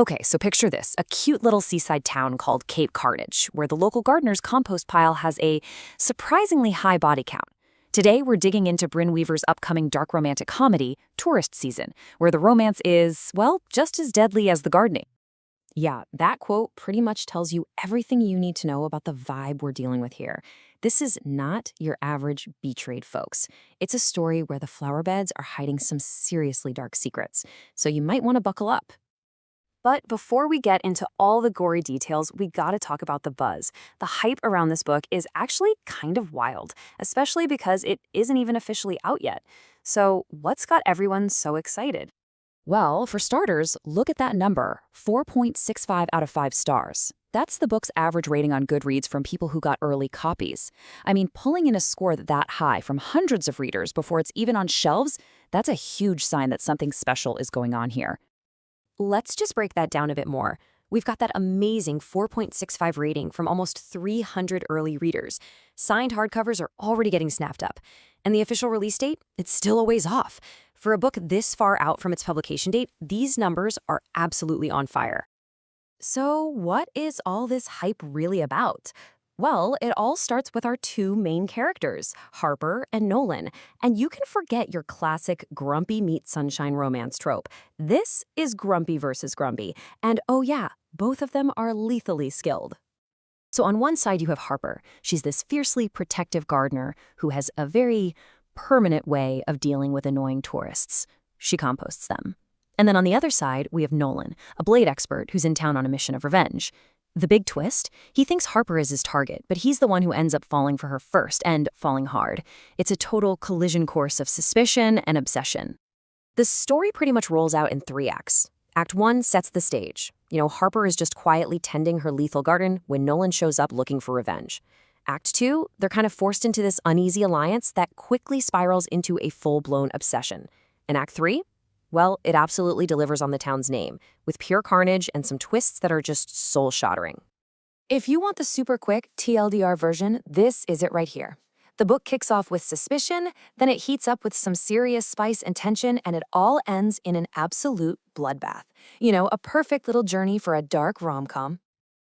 Okay, so picture this, a cute little seaside town called Cape Carnage, where the local gardener's compost pile has a surprisingly high body count. Today, we're digging into Bryn Weaver's upcoming dark romantic comedy, Tourist Season, where the romance is, well, just as deadly as the gardening. Yeah, that quote pretty much tells you everything you need to know about the vibe we're dealing with here. This is not your average beach raid, folks. It's a story where the flower beds are hiding some seriously dark secrets, so you might want to buckle up. But before we get into all the gory details, we gotta talk about the buzz. The hype around this book is actually kind of wild, especially because it isn't even officially out yet. So what's got everyone so excited? Well, for starters, look at that number, 4.65 out of 5 stars. That's the book's average rating on Goodreads from people who got early copies. I mean, pulling in a score that high from hundreds of readers before it's even on shelves, that's a huge sign that something special is going on here. Let's just break that down a bit more. We've got that amazing 4.65 rating from almost 300 early readers. Signed hardcovers are already getting snapped up. And the official release date? It's still a ways off. For a book this far out from its publication date, these numbers are absolutely on fire. So what is all this hype really about? Well, it all starts with our two main characters, Harper and Nolan. And you can forget your classic grumpy meet sunshine romance trope. This is grumpy versus grumpy. And oh yeah, both of them are lethally skilled. So on one side you have Harper. She's this fiercely protective gardener who has a very permanent way of dealing with annoying tourists. She composts them. And then on the other side, we have Nolan, a blade expert who's in town on a mission of revenge. The big twist? He thinks Harper is his target, but he's the one who ends up falling for her first, and falling hard. It's a total collision course of suspicion and obsession. The story pretty much rolls out in 3 acts. Act 1 sets the stage. Harper is just quietly tending her lethal garden when Nolan shows up looking for revenge. Act 2, they're kind of forced into this uneasy alliance that quickly spirals into a full-blown obsession. And Act 3? Well, it absolutely delivers on the town's name, with pure carnage and some twists that are just soul-shattering. If you want the super quick TLDR version, this is it right here. The book kicks off with suspicion, then it heats up with some serious spice and tension, and it all ends in an absolute bloodbath. A perfect little journey for a dark rom-com.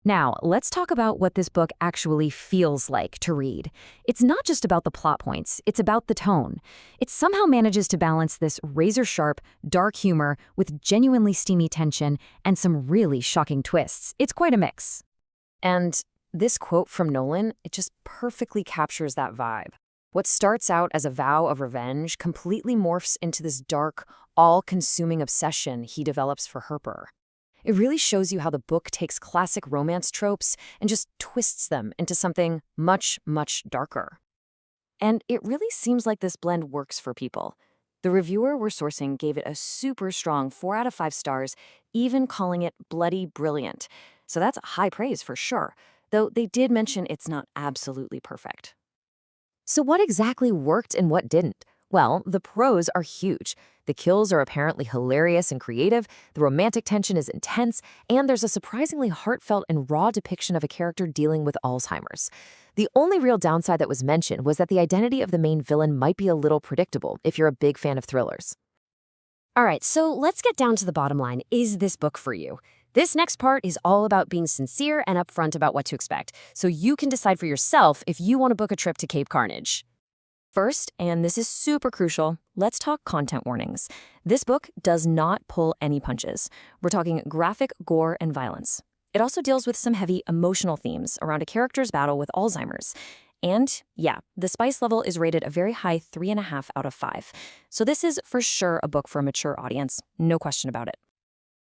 Now, let's talk about what this book actually feels like to read. It's not just about the plot points, it's about the tone. It somehow manages to balance this razor-sharp, dark humor with genuinely steamy tension and some really shocking twists. It's quite a mix. And this quote from Nolan, it just perfectly captures that vibe. What starts out as a vow of revenge completely morphs into this dark, all-consuming obsession he develops for Harper. It really shows you how the book takes classic romance tropes and just twists them into something much, much darker. And it really seems like this blend works for people. The reviewer we're sourcing gave it a super strong 4 out of 5 stars, even calling it bloody brilliant. So that's high praise for sure, though they did mention it's not absolutely perfect. So what exactly worked and what didn't? Well, the pros are huge. The kills are apparently hilarious and creative, the romantic tension is intense, and there's a surprisingly heartfelt and raw depiction of a character dealing with Alzheimer's. The only real downside that was mentioned was that the identity of the main villain might be a little predictable if you're a big fan of thrillers. All right, so let's get down to the bottom line. Is this book for you? This next part is all about being sincere and upfront about what to expect, so you can decide for yourself if you want to book a trip to Cape Carnage. First, and this is super crucial, let's talk content warnings. This book does not pull any punches. We're talking graphic gore and violence. It also deals with some heavy emotional themes around a character's battle with Alzheimer's. And yeah, the spice level is rated a very high 3.5 out of 5. So this is for sure a book for a mature audience, no question about it.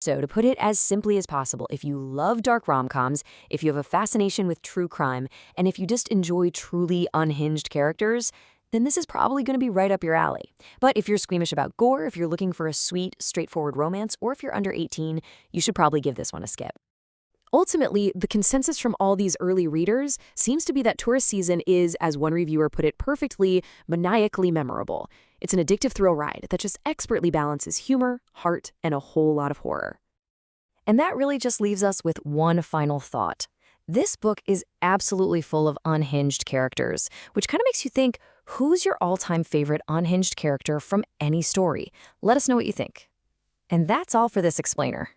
So to put it as simply as possible, if you love dark rom-coms, if you have a fascination with true crime, and if you just enjoy truly unhinged characters, then this is probably going to be right up your alley. But if you're squeamish about gore, if you're looking for a sweet, straightforward romance, or if you're under 18, you should probably give this one a skip. Ultimately, the consensus from all these early readers seems to be that Tourist Season is, as one reviewer put it perfectly, maniacally memorable. It's an addictive thrill ride that just expertly balances humor, heart, and a whole lot of horror. And that really just leaves us with one final thought. This book is absolutely full of unhinged characters, which kind of makes you think, who's your all-time favorite unhinged character from any story? Let us know what you think. And that's all for this explainer.